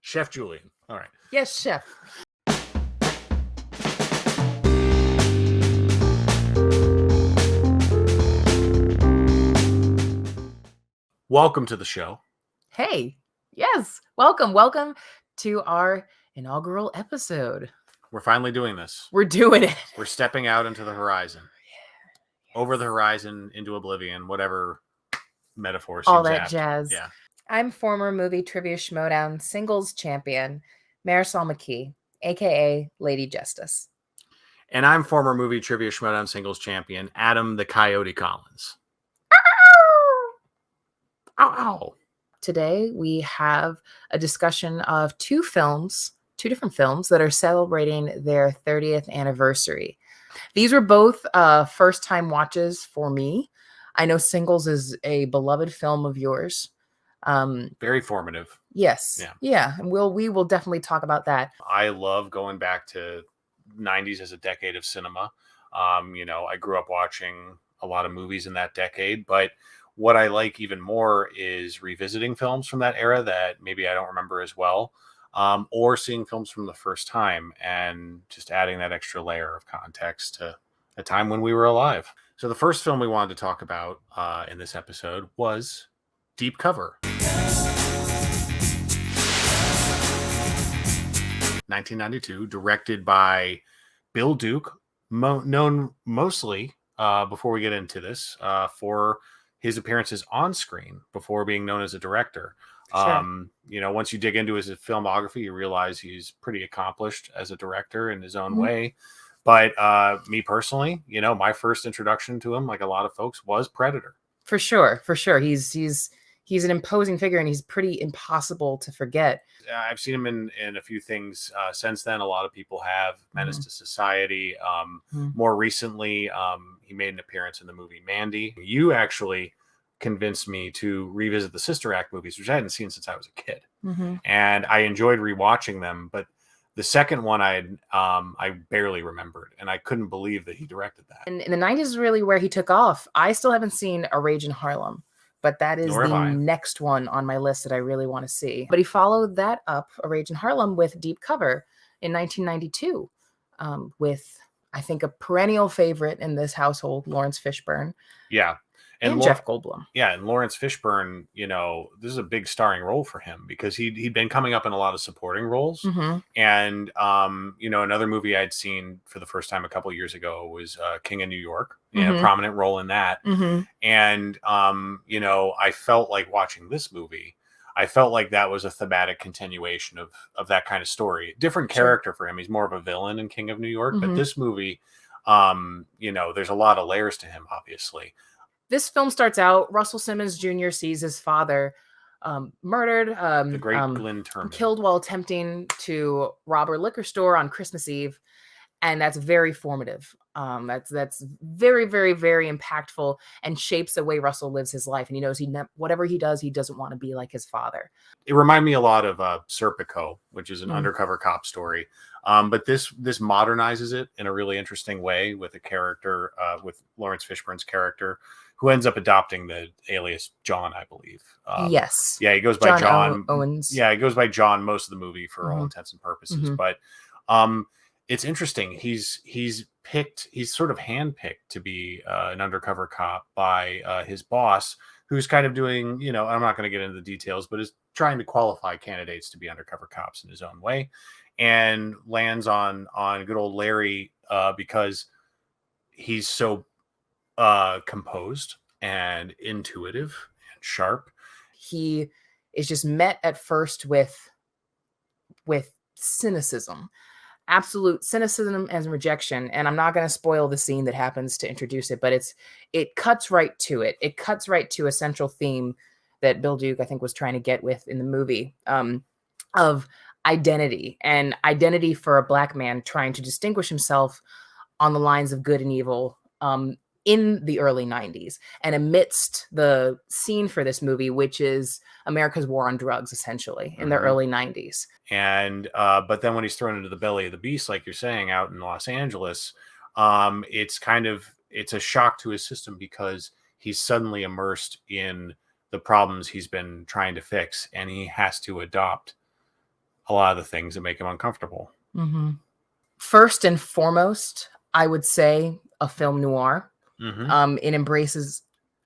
Chef Julian. All right. Yes, chef. Welcome to the show. Hey, yes, welcome to our inaugural episode. We're finally doing this. We're doing it. We're stepping out into the horizon. Over the horizon, into oblivion, whatever metaphor seems All that apt. jazz. Yeah. I'm former movie trivia schmodown singles champion, Marisol McKee, aka Lady Justice. And I'm former movie trivia schmodown singles champion, Adam the Coyote Collins. Ow, ow. Today we have a discussion of two different films that are celebrating their 30th anniversary. These were both first-time watches for me. I know Singles is a beloved film of yours. Very formative. Yes. Yeah. And we will definitely talk about that. I love going back to 90s as a decade of cinema. I grew up watching a lot of movies in that decade, but what I like even more is revisiting films from that era that maybe I don't remember as well, or seeing films from the first time and just adding that extra layer of context to a time when we were alive. So the first film we wanted to talk about in this episode was Deep Cover. 1992, directed by Bill Duke, known mostly, before we get into this, for his appearances on screen before being known as a director. Sure. Once you dig into his filmography, you realize he's pretty accomplished as a director in his own Mhm. way. But me personally, my first introduction to him, like a lot of folks, was Predator. For sure. He's an imposing figure, and he's pretty impossible to forget. I've seen him in a few things since then. A lot of people have. Menace to Society. More recently, he made an appearance in the movie Mandy. You actually convinced me to revisit the Sister Act movies, which I hadn't seen since I was a kid. And I enjoyed rewatching them. But the second one I barely remembered, and I couldn't believe that he directed that. And in the 90s is really where he took off. I still haven't seen A Rage in Harlem, but that is Nor have the I. next one on my list that I really want to see. But he followed that up, A Rage in Harlem, with Deep Cover in 1992, with, I think, a perennial favorite in this household, Lawrence Fishburne. Yeah. And Jeff Goldblum. Yeah, and Lawrence Fishburne, this is a big starring role for him because he'd been coming up in a lot of supporting roles. And, another movie I'd seen for the first time a couple of years ago was King of New York. A prominent role in that. And, I felt like watching this movie, I felt like that was a thematic continuation of that kind of story. Different character for him. He's more of a villain in King of New York. But this movie, there's a lot of layers to him, obviously. This film starts out, Russell Simmons Jr. sees his father murdered, the great Glenn Turman, killed while attempting to rob a liquor store on Christmas Eve. And that's very formative. That's very, very, very impactful and shapes the way Russell lives his life. And he knows whatever he does, he doesn't want to be like his father. It reminded me a lot of Serpico, which is an undercover cop story. But this modernizes it in a really interesting way with a character, with Lawrence Fishburne's character, who ends up adopting the alias John, I believe. Yes. Yeah, he goes by John Owens. Yeah, he goes by John most of the movie for all intents and purposes. But it's interesting. He's sort of handpicked to be an undercover cop by his boss, who's kind of doing, I'm not going to get into the details, but is trying to qualify candidates to be undercover cops in his own way, and lands on good old Larry because he's so composed and intuitive and sharp. He is just met at first with cynicism. Absolute cynicism and rejection. And I'm not going to spoil the scene that happens to introduce it, but it cuts right to it. It cuts right to a central theme that Bill Duke, I think, was trying to get with in the movie, of identity, and identity for a Black man trying to distinguish himself on the lines of good and evil in the early 90s. And amidst the scene for this movie, which is America's war on drugs, essentially, in the early 90s. And but then when he's thrown into the belly of the beast, like you're saying, out in Los Angeles, it's a shock to his system because he's suddenly immersed in the problems he's been trying to fix, and he has to adopt a lot of the things that make him uncomfortable. Mm-hmm. First and foremost, I would say a film noir. Mm-hmm. It embraces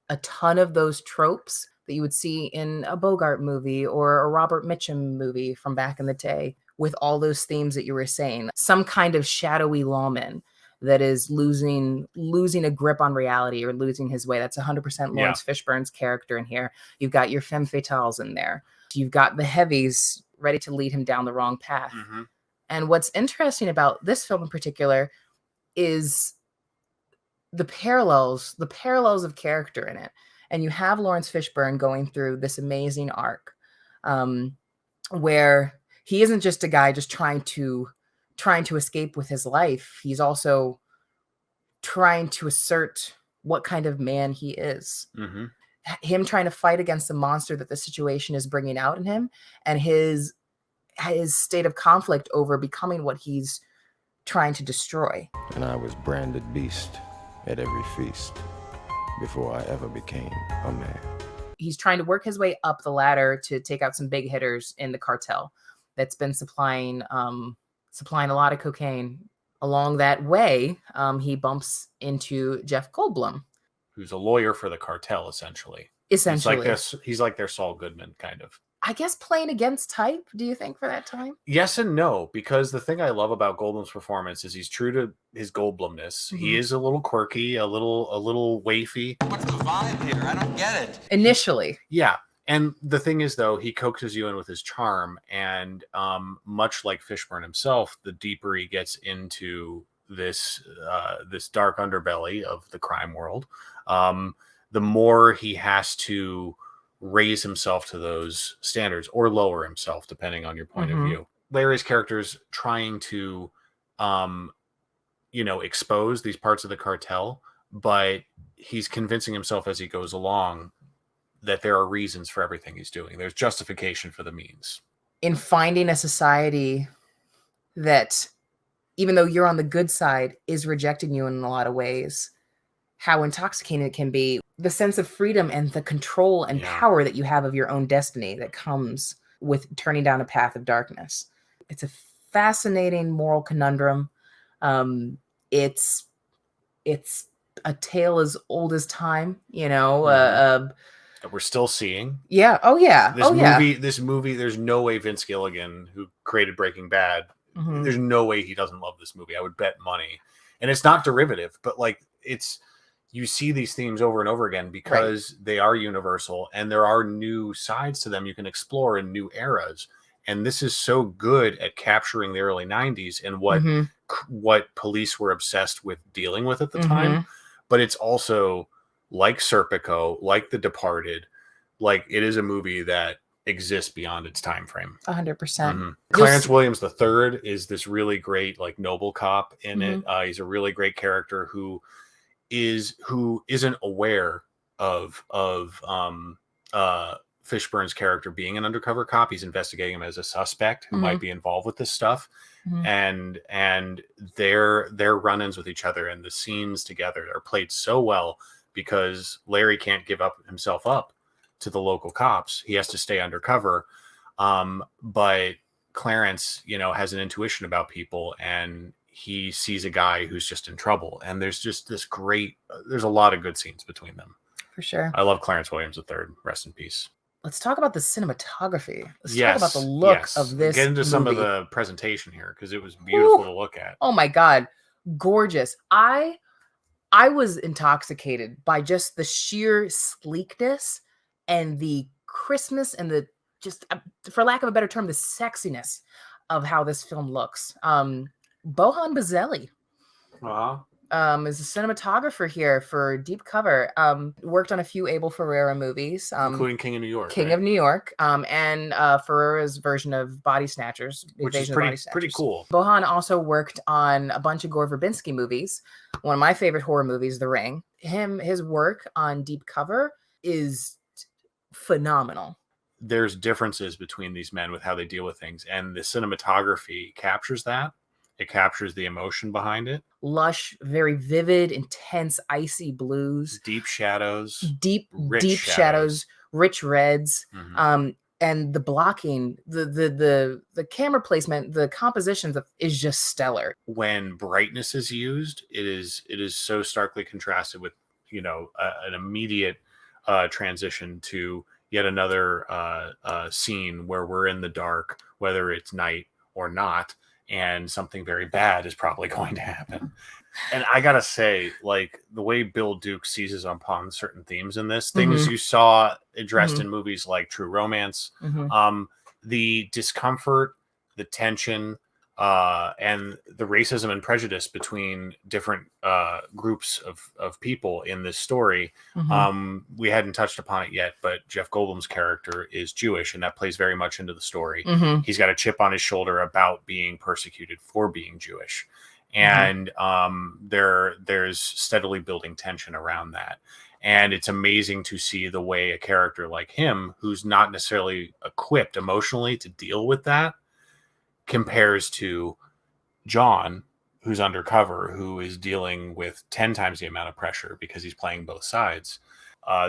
a ton of those tropes that you would see in a Bogart movie or a Robert Mitchum movie from back in the day, with all those themes that you were saying. Some kind of shadowy lawman that is losing a grip on reality or losing his way. That's 100% Lawrence Fishburne's character in here. You've got your femme fatales in there. You've got the heavies ready to lead him down the wrong path. Mm-hmm. And what's interesting about this film in particular is the parallels of character in it. And you have Lawrence Fishburne going through this amazing arc, where he isn't just a guy just trying to escape with his life. He's also trying to assert what kind of man he is. Mm-hmm. Him trying to fight against the monster that the situation is bringing out in him, and his state of conflict over becoming what he's trying to destroy. And I was branded beast at every feast before I ever became a man. He's trying to work his way up the ladder to take out some big hitters in the cartel that's been supplying a lot of cocaine. Along that way, he bumps into Jeff Goldblum, who's a lawyer for the cartel, essentially. Essentially. He's like their Saul Goodman, kind of. I guess playing against type, do you think, for that time? Yes and no, because the thing I love about Goldblum's performance is he's true to his Goldblumness. Mm-hmm. He is a little quirky, a little wafy. What's the vibe here? I don't get it. Initially. Yeah. And the thing is, though, he coaxes you in with his charm. And much like Fishburne himself, the deeper he gets into this dark underbelly of the crime world, the more he has to raise himself to those standards or lower himself, depending on your point of view. Larry's character's trying to, expose these parts of the cartel, but he's convincing himself as he goes along that there are reasons for everything he's doing. There's justification for the means. In finding a society that, even though you're on the good side, is rejecting you in a lot of ways, how intoxicating it can be. The sense of freedom and the control and power that you have of your own destiny that comes with turning down a path of darkness. It's a fascinating moral conundrum. It's a tale as old as time, that we're still seeing. Yeah. Oh yeah. This movie, there's no way Vince Gilligan, who created Breaking Bad, there's no way he doesn't love this movie. I would bet money. And it's not derivative, but you see these themes over and over again because they are universal and there are new sides to them you can explore in new eras. And this is so good at capturing the early 90s and what police were obsessed with dealing with at the time. But it's also like Serpico, like The Departed, like it is a movie that exists beyond its time frame. 100%. Clarence Williams III is this really great, like, noble cop in it. He's a really great character who isn't aware of Fishburne's character being an undercover cop. He's investigating him as a suspect who might be involved with this stuff. And their run-ins with each other and the scenes together are played so well because Larry can't give himself up to the local cops. He has to stay undercover. But Clarence, has an intuition about people, and he sees a guy who's just in trouble. And there's just there's a lot of good scenes between them. For sure. I love Clarence Williams III. Rest in peace. Let's talk about the cinematography. Let's talk about the look of this Get into movie. some of the presentation here, because it was beautiful to look at. Oh my God. Gorgeous. I was intoxicated by just the sheer sleekness and the crispness and the, just for lack of a better term, the sexiness of how this film looks. Bohan Bazelli is a cinematographer here for Deep Cover. Worked on a few Abel Ferrara movies, including King of New York. King of New York, and Ferrara's version of Body Snatchers, which is pretty cool. Bohan also worked on a bunch of Gore Verbinski movies. One of my favorite horror movies, The Ring. His work on Deep Cover is phenomenal. There's differences between these men with how they deal with things, and the cinematography captures that. It captures the emotion behind it. Lush, very vivid, intense, icy blues. Deep shadows. Deep shadows, rich reds. and the blocking, the camera placement, the compositions is just stellar. When brightness is used, it is so starkly contrasted with, you know, an immediate transition to yet another scene where we're in the dark, whether it's night or not, and something very bad is probably going to happen. And I gotta say, like, the way Bill Duke seizes upon certain themes in this, things you saw addressed in movies like True Romance, the discomfort, the tension, and the racism and prejudice between different groups of people in this story. We hadn't touched upon it yet, but Jeff Goldblum's character is Jewish, and that plays very much into the story. He's got a chip on his shoulder about being persecuted for being Jewish. And there's steadily building tension around that. And it's amazing to see the way a character like him, who's not necessarily equipped emotionally to deal with that, compares to John, who's undercover, who is dealing with 10 times the amount of pressure because he's playing both sides.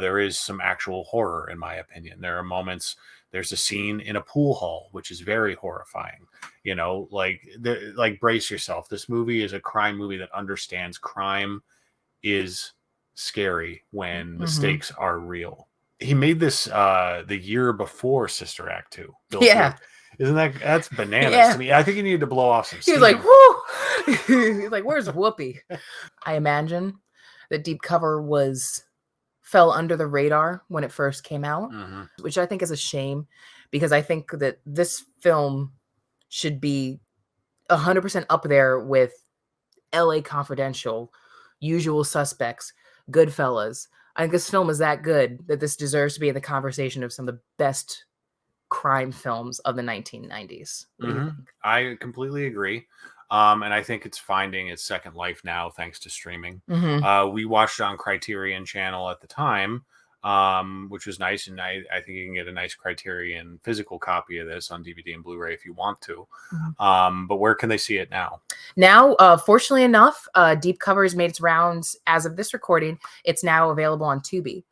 There is some actual horror, in my opinion. There are moments, there's a scene in a pool hall, which is very horrifying. You know, like brace yourself. This movie is a crime movie that understands crime is scary when the stakes are real. He made this the year before Sister Act 2. Yeah. Isn't that's bananas to me? I think you need to blow off some steam. He was like, whoo! He's like, where's Whoopi? I imagine that Deep Cover fell under the radar when it first came out, which I think is a shame, because I think that this film should be 100% up there with LA Confidential, Usual Suspects, Goodfellas. I think this film is that good that this deserves to be in the conversation of some of the best crime films of the 1990s. I completely agree. And I think it's finding its second life now thanks to streaming. We watched it on Criterion Channel at the time, which was nice. And I think you can get a nice Criterion physical copy of this on DVD and Blu-ray if you want to. But where can they see it now? Now, fortunately enough, Deep Cover has made its rounds as of this recording. It's now available on Tubi.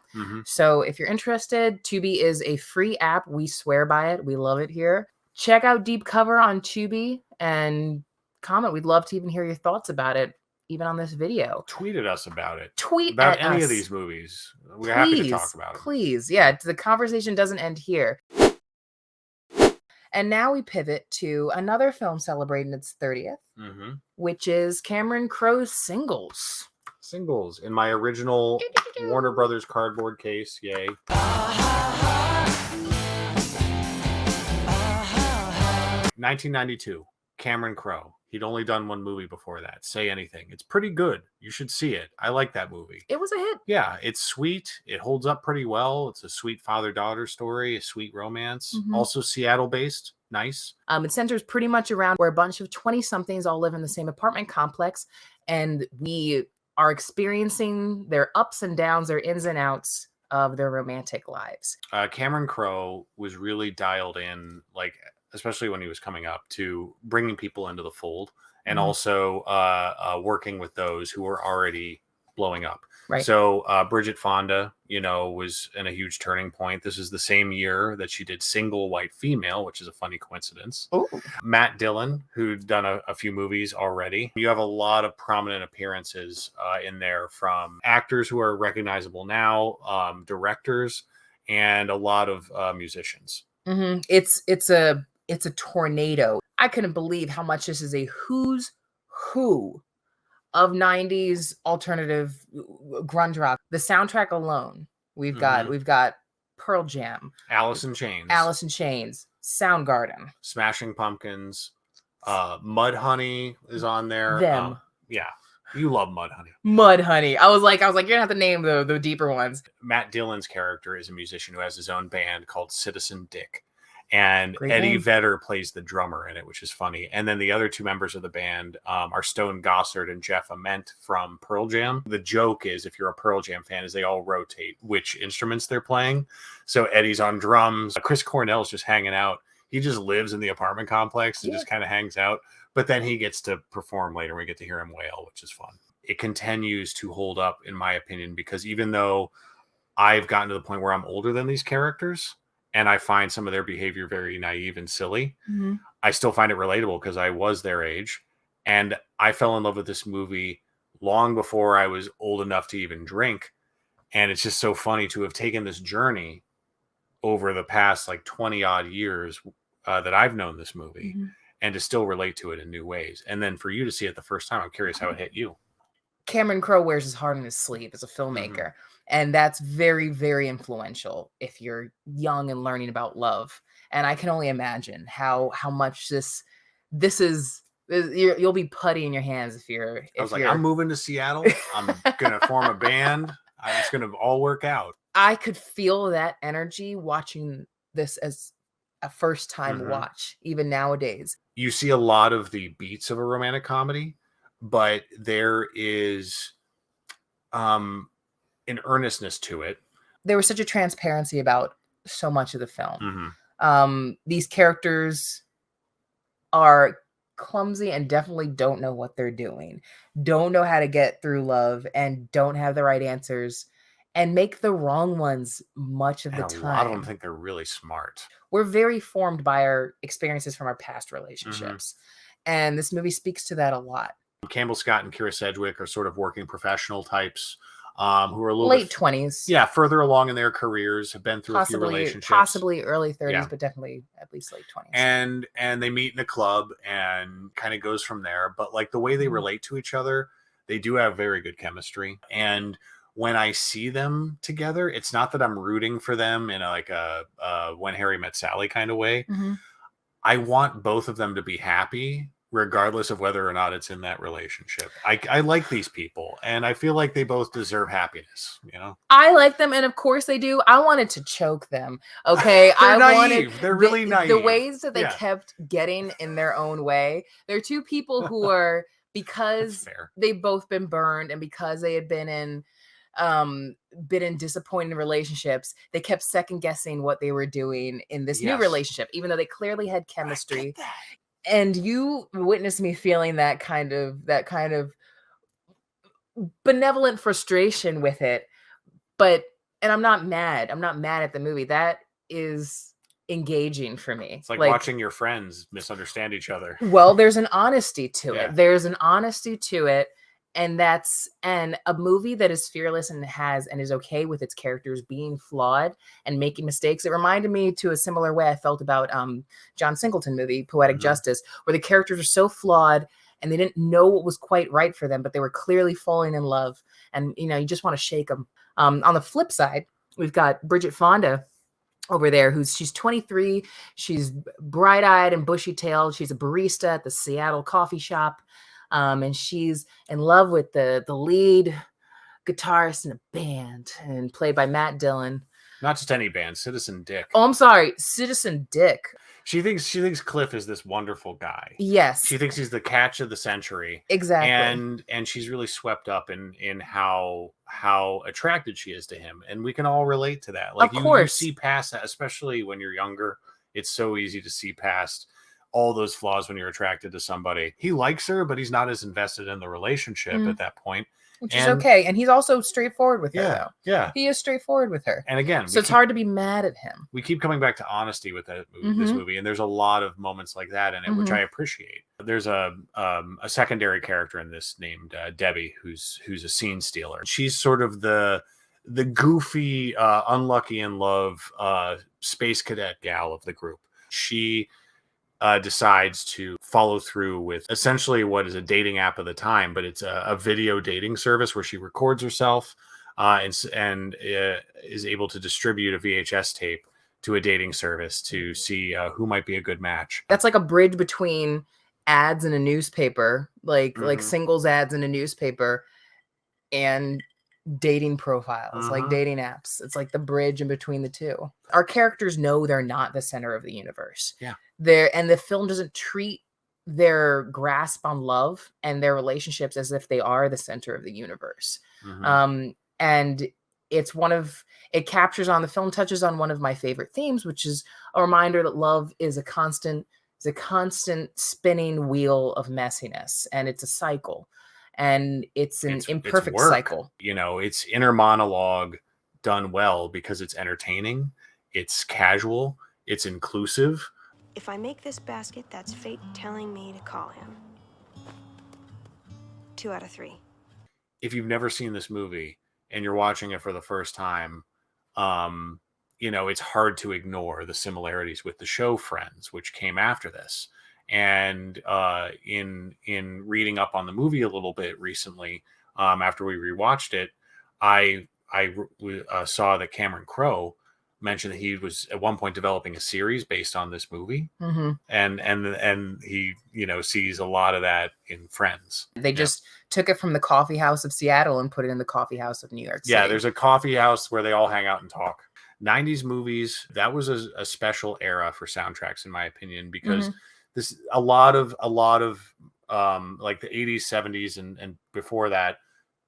So if you're interested, Tubi is a free app. We swear by it. We love it here. Check out Deep Cover on Tubi and comment. We'd love to even hear your thoughts about it, even on this video. Tweet at us about it. Tweet about at any us. Of these movies. We're happy to talk about it. Please. Yeah, the conversation doesn't end here. And now we pivot to another film celebrating its 30th, which is Cameron Crowe's Singles. Singles in my original Warner Brothers cardboard case. Yay. 1992. Cameron Crowe. He'd only done one movie before that. Say Anything. It's pretty good. You should see it. I like that movie. It was a hit. Yeah, it's sweet. It holds up pretty well. It's a sweet father-daughter story, a sweet romance. Also Seattle-based. Nice. It centers pretty much around where a bunch of 20-somethings all live in the same apartment complex, and we are experiencing their ups and downs, their ins and outs of their romantic lives. Cameron Crowe was really dialed in, like, especially when he was coming up, to bringing people into the fold and also working with those who were already blowing up. Right. So Bridget Fonda, you know, was in a huge turning point. This is the same year that she did Single White Female, which is a funny coincidence. Ooh. Matt Dillon, who'd done a few movies already. You have a lot of prominent appearances in there from actors who are recognizable now, directors, and a lot of musicians. It's a tornado. I couldn't believe how much this is a who's who of 90s alternative grunge rock. The soundtrack alone, we've got Pearl Jam, Alice in Chains, Soundgarden, Smashing Pumpkins, Mudhoney is on there. Them. Yeah. You love Mudhoney. Mudhoney. I was like, you're gonna have to name the deeper ones. Matt Dillon's character is a musician who has his own band called Citizen Dick. And Great Eddie name. Vedder plays the drummer in it, which is funny. And then the other two members of the band are Stone Gossard and Jeff Ament from Pearl Jam. The joke is, if you're a Pearl Jam fan, is they all rotate which instruments they're playing. So Eddie's on drums. Chris Cornell's just hanging out. He just lives in the apartment complex and just kind of hangs out. But then he gets to perform later. We get to hear him wail, which is fun. It continues to hold up, in my opinion, because even though I've gotten to the point where I'm older than these characters, and I find some of their behavior very naive and silly, Mhm. I still find it relatable because I was their age, and I fell in love with this movie long before I was old enough to even drink. And it's just so funny to have taken this journey over the past like 20 odd years that I've known this movie, Mhm. and to still relate to it in new ways. And then for you to see it the first time, I'm curious how it hit you. Cameron Crowe wears his heart on his sleeve as a filmmaker, and that's very, very influential if you're young and learning about love. And I can only imagine how much this is. You'll be putty in your hands if you're I was if like, you're. I'm moving to Seattle. I'm gonna form a band. It's gonna all work out. I could feel that energy watching this as a first time Mhm. watch, even nowadays. You see a lot of the beats of a romantic comedy, but there is an earnestness to it. There was such a transparency about so much of the film. Mhm. These characters are clumsy and definitely don't know what they're doing, don't know how to get through love, and don't have the right answers, and make the wrong ones much of And the a lot of them time. think they're really smart. We're very formed by our experiences from our past Mhm. relationships. And this movie speaks to that a lot. Campbell Scott and Kira Sedgwick are sort of working professional types who are a little Late bit 20s. yeah, further along in their careers, have been through a few relationships. Possibly early 30s, Yeah. but definitely at least late 20s. And they meet in a club and kind of goes from there. But like the way they Mhm. relate to each other, they do have very good chemistry. And when I see them together, it's not that I'm rooting for them in a When Harry Met Sally kind of way. Mhm. I want both of them to be happy, regardless of whether or not it's in that relationship. I like these people, and I feel like they both deserve happiness, you know? I like them, and of course they do. I wanted to choke them. Okay. They're I wanted naive. They're really the naive. ways that they Yeah. kept getting in their own way. They're two people who are, That's because fair. they've both been burned and because they had been in disappointing relationships, they kept second guessing what they were doing in this new Yes. relationship, even though they clearly had I chemistry. get that. And you witnessed me feeling that kind of benevolent frustration with it. But and I'm not mad. I'm not mad at the movie. That is engaging for me. It's like watching your friends misunderstand each other. Well, there's an honesty to Yeah. it. There's an honesty to it. And a movie that is fearless and is okay with its characters being flawed and making mistakes. It reminded me to a similar way I felt about John Singleton movie, Poetic Mhm. Justice, where the characters are so flawed and they didn't know what was quite right for them, but they were clearly falling in love. And you just want to shake them. On the flip side, we've got Bridget Fonda over there, she's 23. She's bright-eyed and bushy-tailed. She's a barista at the Seattle coffee shop. And she's in love with the lead guitarist in a band, and played by Matt Dillon. Not just any band, Citizen Dick. Oh, I'm sorry, Citizen Dick. She thinks Cliff is this wonderful guy. Yes, She thinks he's the catch of the century. exactly. And she's really swept up in how attracted she is to him. And we can all relate to that. Like Of you course. see past that, especially when you're younger. It's so easy to see past all those flaws when you're attracted to somebody. He likes her, but he's not as invested in the relationship at that point. Which is okay. And he's also straightforward with her, Yeah, though. yeah. He is straightforward with her. And again, So it's hard to be mad at him. we keep coming back to honesty with this movie, and there's a lot of moments like that in it, which I appreciate. There's a secondary character in this named Debbie, who's a scene stealer. She's sort of the goofy, unlucky in love space cadet gal of the group. She decides to follow through with essentially what is a dating app of the time, but it's a video dating service where she records herself and is able to distribute a VHS tape to a dating service to see who might be a good match. That's like a bridge between ads in a newspaper, like singles ads in a newspaper, and dating profiles, like dating apps. It's like the bridge in between the two. Our characters know they're not the center of the universe. Yeah. And the film doesn't treat their grasp on love and their relationships as if they are the center of the universe. And it captures on the film, touches on one of my favorite themes, which is a reminder that love is a constant spinning wheel of messiness, and it's a cycle, and it's an imperfect cycle. It's inner monologue done well because it's entertaining, It's casual. It's inclusive. If I make this basket, that's fate telling me to call him. 2 out of 3. If you've never seen this movie and you're watching it for the first time, it's hard to ignore the similarities with the show Friends, which came after this. And in reading up on the movie a little bit recently, after we rewatched it, I saw that Cameron Crowe mentioned that he was at one point developing a series based on this movie, and he sees a lot of that in Friends. They just took it from the coffee house of Seattle and put it in the coffee house of New York City. Yeah, there's a coffee house where they all hang out and talk. 90s movies, that was a special era for soundtracks, in my opinion, because this a lot of like the 80s, 70s, and before that,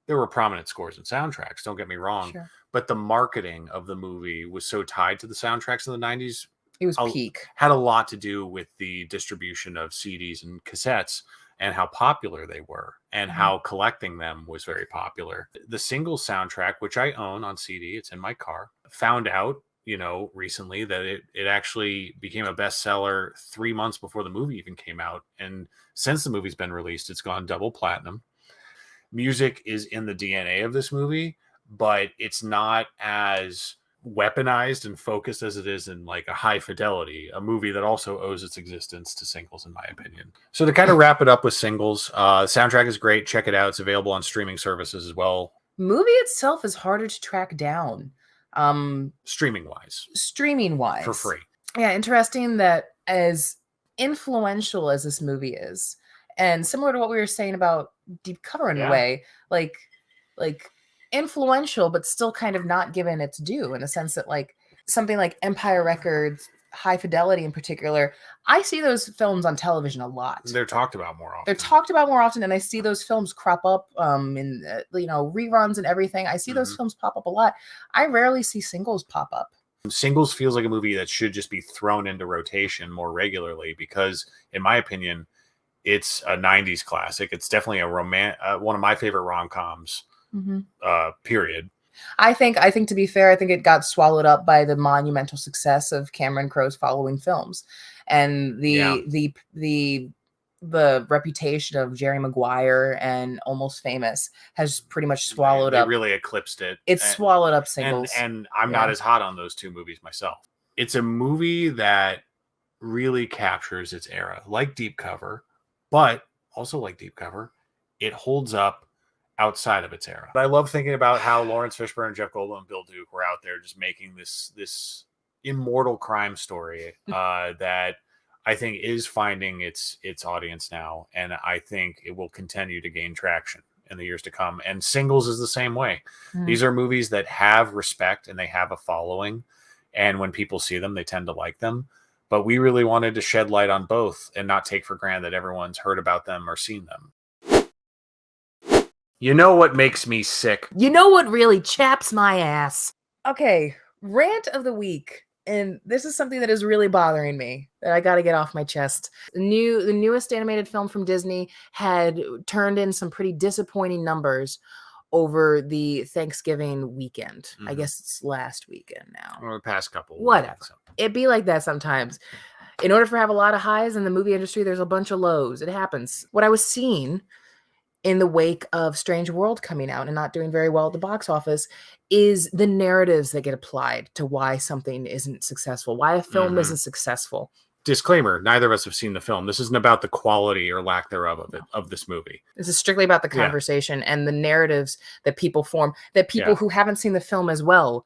there were prominent scores in soundtracks. Don't get me wrong, but the marketing of the movie was so tied to the soundtracks in the 90s. It was peak. Had a lot to do with the distribution of CDs and cassettes and how popular they were, and how collecting them was very popular. The single soundtrack, which I own on CD, it's in my car, found out, recently that it actually became a bestseller 3 months before the movie even came out. And since the movie's been released, it's gone double platinum. Music is in the DNA of this movie, but it's not as weaponized and focused as it is in like a High Fidelity, a movie that also owes its existence to singles, in my opinion. So to kind of wrap it up with singles, the soundtrack is great. Check it out. It's available on streaming services as well. Movie itself is harder to track down. Streaming wise. For free. Yeah, interesting that as influential as this movie is, and similar to what we were saying about Deep Cover in a way, like influential, but still kind of not given its due, in a sense that like something like Empire Records, High Fidelity in particular, I see those films on television a lot. They're talked about more often. And I see those films crop up in reruns and everything. I see those films pop up a lot. I rarely see singles pop up. Singles feels like a movie that should just be thrown into rotation more regularly because, in my opinion, it's a 90s classic. It's definitely one of my favorite rom-coms, period. I think to be fair, I think it got swallowed up by the monumental success of Cameron Crowe's following films, and the reputation of Jerry Maguire and Almost Famous has pretty much swallowed up. It really eclipsed it. It's swallowed up singles. And I'm not as hot on those two movies myself. It's a movie that really captures its era, like Deep Cover, but also like Deep Cover, it holds up outside of its era. But I love thinking about how Lawrence Fishburne, Jeff Goldblum, and Bill Duke were out there just making this immortal crime story that I think is finding its audience now, and I think it will continue to gain traction in the years to come. And Singles is the same way. These are movies that have respect and they have a following, and when people see them, they tend to like them. But we really wanted to shed light on both and not take for granted that everyone's heard about them or seen them. You know what makes me sick? You know what really chaps my ass? Okay, rant of the week. And this is something that is really bothering me that I got to get off my chest. The newest animated film from Disney had turned in some pretty disappointing numbers over the Thanksgiving weekend. I guess it's last weekend now. Or the past couple. Whatever. It'd be like that sometimes. In order for have a lot of highs in the movie industry, there's a bunch of lows. It happens. What I was seeing in the wake of Strange World coming out and not doing very well at the box office is the narratives that get applied to why something isn't successful, why a film isn't successful. Disclaimer, neither of us have seen the film. This isn't about the quality or lack thereof of this movie. This is strictly about the conversation and the narratives that people form, that people who haven't seen the film as well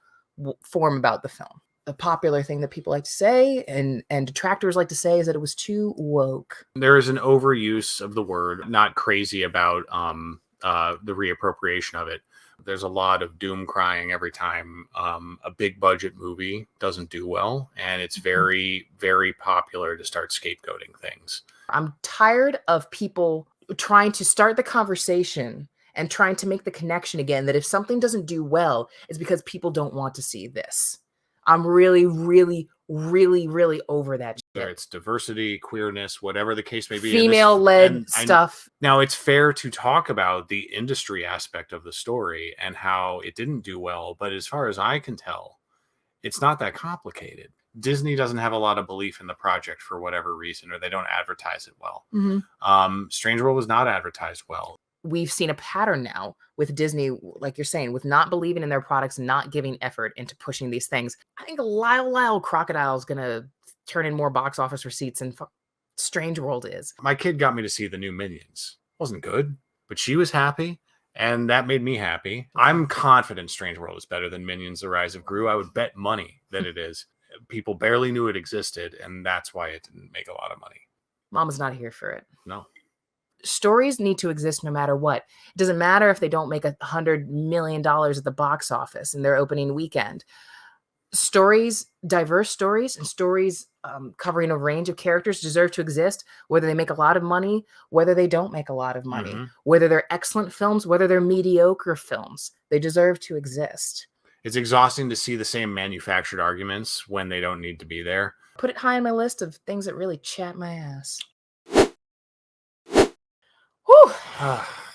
form about the film. A popular thing that people like to say and detractors like to say is that it was too woke. There is an overuse of the word, not crazy about the reappropriation of it. There's a lot of doom crying every time a big budget movie doesn't do well. And it's very, very popular to start scapegoating things. I'm tired of people trying to start the conversation and trying to make the connection again that if something doesn't do well, it's because people don't want to see this. I'm really, really, really, really over that shit. Whether it's diversity, queerness, whatever the case may be. Female-led stuff. Now, it's fair to talk about the industry aspect of the story and how it didn't do well. But as far as I can tell, It's not that complicated. Disney doesn't have a lot of belief in the project for whatever reason, or they don't advertise it well. Strange World was not advertised well. We've seen a pattern now with Disney, like you're saying, with not believing in their products, not giving effort into pushing these things. I think Lyle Crocodile is going to turn in more box office receipts than Strange World is. My kid got me to see the new Minions. Wasn't good, but she was happy, and that made me happy. I'm confident Strange World is better than Minions: The Rise of Gru. I would bet money that it is. People barely knew it existed, and that's why it didn't make a lot of money. Mama's not here for it. No. Stories need to exist no matter what. It doesn't matter if they don't make $100 million at the box office in their opening weekend. Stories, diverse stories, and stories covering a range of characters deserve to exist, whether they make a lot of money, whether they don't make a lot of money, whether they're excellent films, whether they're mediocre films. They deserve to exist. It's exhausting to see the same manufactured arguments when they don't need to be there. Put it high on my list of things that really chat my ass. Whew.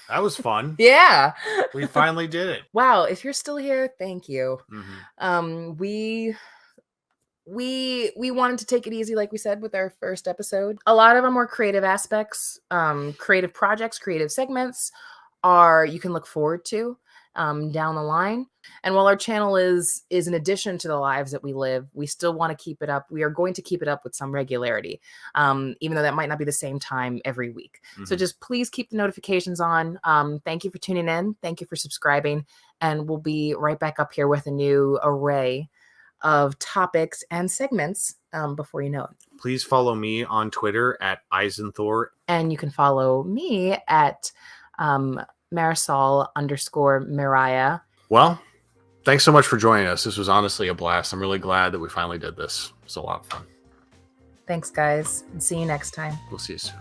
That was fun. Yeah. We finally did it. Wow. If you're still here, thank you. We wanted to take it easy, like we said, with our first episode. A lot of our more creative aspects, creative projects, creative segments you can look forward to down the line. And while our channel is an addition to the lives that we live, we still want to keep it up. We are going to keep it up with some regularity, even though that might not be the same time every week. So just please keep the notifications on. Thank you for tuning in. Thank you for subscribing. And we'll be right back up here with a new array of topics and segments before you know it. Please follow me on Twitter at Eisenthor. And you can follow me at Marisol_Mariah. Well, thanks so much for joining us. This was honestly a blast. I'm really glad that we finally did this. It was a lot of fun. Thanks, guys. And see you next time. We'll see you soon.